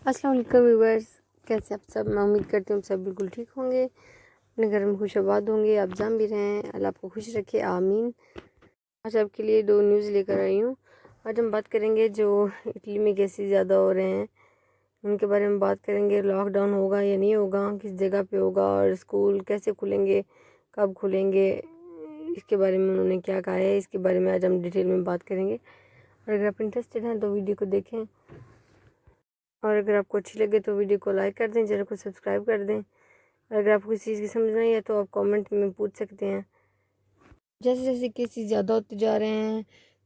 السلام علیکم ویورز، کیسے آپ سب؟ میں امید کرتی ہوں سب بالکل ٹھیک ہوں گے، اپنے گھر میں خوش آباد ہوں گے، آپ جان بھی رہے ہیں، اللہ آپ کو خوش رکھے، آمین۔ آج آپ کے لیے 2 نیوز لے کر آئی ہوں۔ آج ہم بات کریں گے جو اٹلی میں کیسز زیادہ ہو رہے ہیں ان کے بارے میں بات کریں گے۔ لاک ڈاؤن ہوگا یا نہیں ہوگا، کس جگہ پہ ہوگا، اور اسکول کیسے کھلیں گے، کب کھلیں گے، اس کے بارے میں انہوں نے کیا کہا ہے، اس کے بارے میں آج ہم ڈیٹیل میں بات کریں گے۔ اور اگر آپ انٹرسٹڈ ہیں تو ویڈیو کو دیکھیں، اور اگر آپ کو اچھی لگے تو ویڈیو کو لائک کر دیں، چینل کو سبسکرائب کر دیں۔ اور اگر آپ کو کسی چیز کی سمجھ نہیں ہے تو آپ کامنٹ میں پوچھ سکتے ہیں۔ جیسے جیسے کیسز زیادہ ہوتے جا رہے ہیں،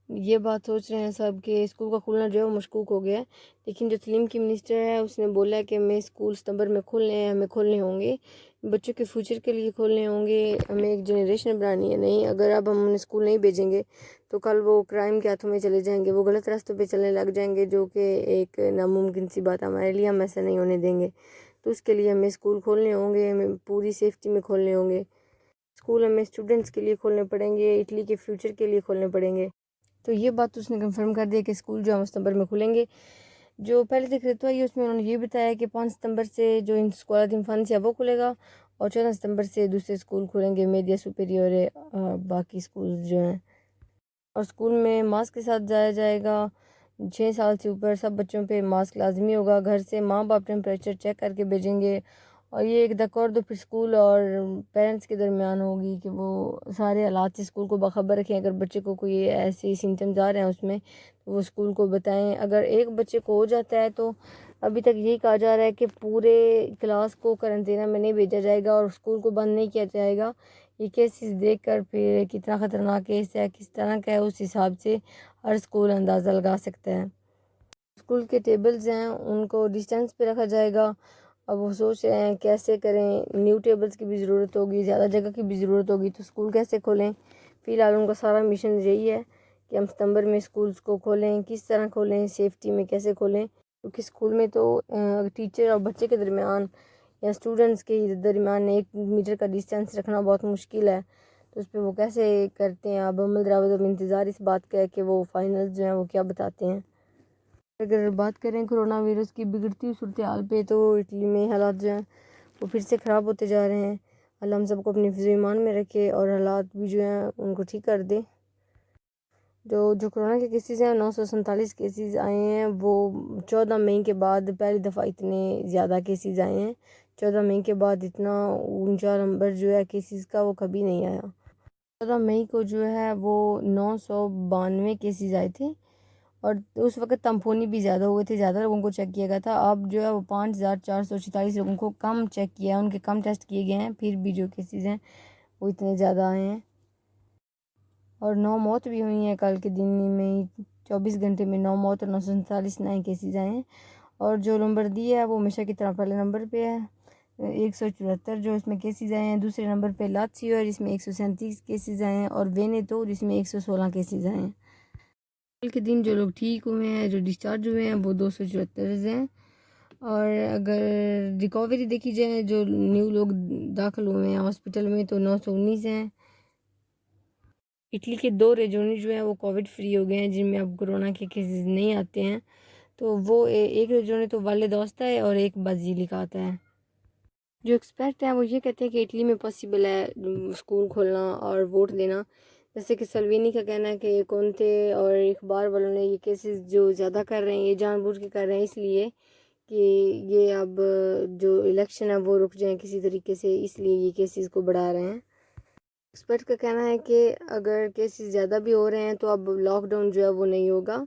یہ بات سوچ رہے ہیں سب کہ اسکول کا کھلنا جو ہے وہ مشکوک ہو گیا ہے، لیکن جو تعلیم کی منسٹر ہے اس نے بولا ہے کہ ہمیں اسکول ستمبر میں کھلنے ہیں، ہمیں کھولنے ہوں گے، بچوں کے فیوچر کے لیے کھولنے ہوں گے، ہمیں ایک جنریشن بنانی ہے۔ نہیں، اگر اب ہم انہیں اسکول نہیں بھیجیں گے تو کل وہ کرائم کے ہاتھوں میں چلے جائیں گے، وہ غلط راستوں پہ چلنے لگ جائیں گے، جو کہ ایک ناممکن سی بات ہے ہمارے لیے، ہم ایسا نہیں ہونے دیں گے۔ تو اس کے لیے ہمیں اسکول کھولنے ہوں گے، ہمیں پوری سیفٹی میں کھولنے ہوں گے۔ اسکول ہمیں اسٹوڈنٹس کے لیے کھولنے پڑیں گے، اٹلی کے فیوچر کے لیے کھولنے پڑیں گے۔ تو یہ بات اس نے کنفرم کر دیا کہ اسکول جو ہے ستمبر میں کھلیں گے۔ جو پہلے ذکر ہوا ہے اس میں انہوں نے یہ بتایا کہ 5 ستمبر سے جو اسکولا دی انفانسیا وہ کھلے گا، اور 14 ستمبر سے دوسرے اسکول کھلیں گے، میڈیا سپیریور اور باقی اسکول جو ہیں۔ اور اسکول میں ماسک کے ساتھ جایا جائے گا، 6 سال سے اوپر سب بچوں پہ ماسک لازمی ہوگا، گھر سے ماں باپ ٹیمپریچر چیک کر کے بھیجیں گے، اور یہ ایک دکور دو پھر اسکول اور پیرنٹس کے درمیان ہوگی کہ وہ سارے حالات سے اسکول کو باخبر رکھیں۔ اگر بچے کو کوئی ایسی سمٹمز آ رہے ہیں اس میں تو وہ اسکول کو بتائیں۔ اگر ایک بچے کو ہو جاتا ہے تو ابھی تک یہی کہا جا رہا ہے کہ پورے کلاس کو قرنطینہ میں نہیں بھیجا جائے گا اور اسکول کو بند نہیں کیا جائے گا۔ یہ کیسز دیکھ کر پھر کتنا خطرناک کیس ہے، کس طرح کا ہے، اس حساب سے ہر اسکول اندازہ لگا سکتا ہے۔ اسکول کے ٹیبلز ہیں ان کو ڈسٹینس پہ رکھا جائے گا۔ اب وہ سوچ رہے ہیں کیسے کریں، نیو ٹیبلز کی بھی ضرورت ہوگی، زیادہ جگہ کی بھی ضرورت ہوگی، تو اسکول کیسے کھولیں۔ فی الحال ان کا سارا مشن یہی ہے کہ ہم ستمبر میں اسکولز کو کھولیں، کس طرح کھولیں، سیفٹی میں کیسے کھولیں، کیونکہ اسکول میں تو ٹیچر اور بچے کے درمیان یا اسٹوڈنٹس کے درمیان 1 میٹر کا ڈسٹینس رکھنا بہت مشکل ہے، تو اس پہ وہ کیسے کرتے ہیں۔ اب عمل دراوت انتظار اس بات کا ہے کہ وہ فائنل جو ہیں وہ کیا بتاتے ہیں۔ اگر بات کریں کرونا وائرس کی بگڑتی ہوئی صورتحال پہ تو اٹلی میں حالات جو ہیں وہ پھر سے خراب ہوتے جا رہے ہیں۔ اللہ ہم سب کو اپنی حفظ و ایمان میں رکھے اور حالات بھی جو ہیں ان کو ٹھیک کر دے۔ جو کرونا کے کیسز ہیں 947 کیسز آئے ہیں، وہ 14 مئی کے بعد پہلی دفعہ اتنے زیادہ کیسز آئے ہیں۔ 14 مئی کے بعد اتنا اونچا نمبر جو ہے کیسز کا وہ کبھی نہیں آیا۔ 14 مئی کو جو ہے وہ 992 کیسز آئے تھے، اور اس وقت تمفونی بھی زیادہ ہوئے تھے، زیادہ لوگوں کو چیک کیا گیا تھا۔ اب جو ہے وہ 5446 لوگوں کو کم چیک کیا ہے، ان کے کم ٹیسٹ کیے گئے ہیں، پھر بھی جو کیسز ہیں وہ اتنے زیادہ آئے ہیں، اور 9 موت بھی ہوئی ہیں کل کے دن میں 24 گھنٹے میں 9 موت اور 947 نئے کیسز آئے ہیں۔ اور جو لومبردی ہے وہ ہمیشہ کی طرح پہلے نمبر پہ ہے، 174 جو اس میں کیسز آئے ہیں۔ دوسرے نمبر پہ لاتسیو ہے جس میں 137 کیسز آئے ہیں، اور وینیتو جس میں 116 کیسز آئے ہیں۔ کل کے دن جو لوگ ٹھیک ہوئے ہیں، جو ڈسچارج ہوئے ہیں، وہ 274 ہیں۔ اور اگر ریکوری دیکھی جائے، جو نیو لوگ داخل ہوئے ہیں ہاسپٹل میں، تو 919 ہیں۔ اٹلی کے 2 ریجن جو ہیں وہ کووڈ فری ہو گئے ہیں، جن میں اب کورونا کے کیسز نہیں آتے ہیں، تو وہ ایک ریجن تو والے دوست ہے اور ایک بازیلیکات ہے۔ جو ایکسپرٹ ہیں وہ یہ کہتے ہیں کہ اٹلی میں پاسبل ہے اسکول کھولنا اور ووٹ دینا، جیسے کہ سلوینی کا کہنا ہے کہ کونتے اور اخبار والوں نے یہ کیسز جو زیادہ کر رہے ہیں، یہ جان بوجھ کے کر رہے ہیں اس لیے کہ یہ اب جو الیکشن ہے وہ رک جائیں کسی طریقے سے، اس لیے یہ کیسز کو بڑھا رہے ہیں۔ ایکسپرٹ کا کہنا ہے کہ اگر کیسز زیادہ بھی ہو رہے ہیں تو اب لاک ڈاؤن جو ہے وہ نہیں ہوگا۔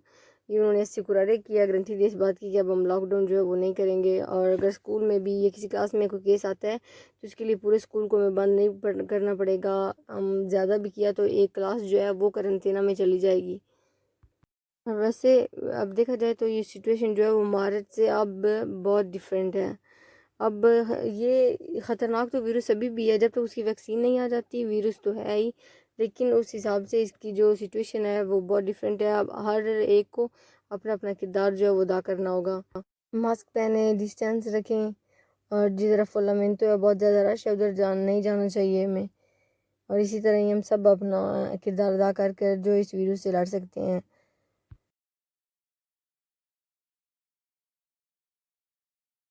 یہ انہوں نے سیکورارے کیا، گارنٹی دی اس بات کی کہ اب ہم لاک ڈاؤن جو ہے وہ نہیں کریں گے، اور اگر اسکول میں بھی یا کسی کلاس میں کوئی کیس آتا ہے تو اس کے لیے پورے اسکول کو ہمیں بند نہیں کرنا پڑے گا، ہم زیادہ بھی کیا تو ایک کلاس جو ہے وہ قرنطینہ میں چلی جائے گی۔ ویسے اب دیکھا جائے تو یہ سچویشن جو ہے وہ مارچ سے اب بہت ڈیفرنٹ ہے۔ اب یہ خطرناک تو ویروس ابھی بھی ہے، جب تک اس کی ویکسین نہیں آ جاتی ویروس تو ہے ہی، لیکن اس حساب سے اس کی جو سچویشن ہے وہ بہت ڈیفرنٹ ہے۔ اب ہر ایک کو اپنا اپنا کردار جو ہے وہ ادا کرنا ہوگا۔ ماسک پہنیں، ڈسٹینس رکھیں، اور جس طرف فلامنٹو ہے بہت زیادہ رش ہے ادھر نہیں جانا چاہیے ہمیں، اور اسی طرح ہی ہم سب اپنا کردار ادا کر جو اس ویروس سے لڑ سکتے ہیں۔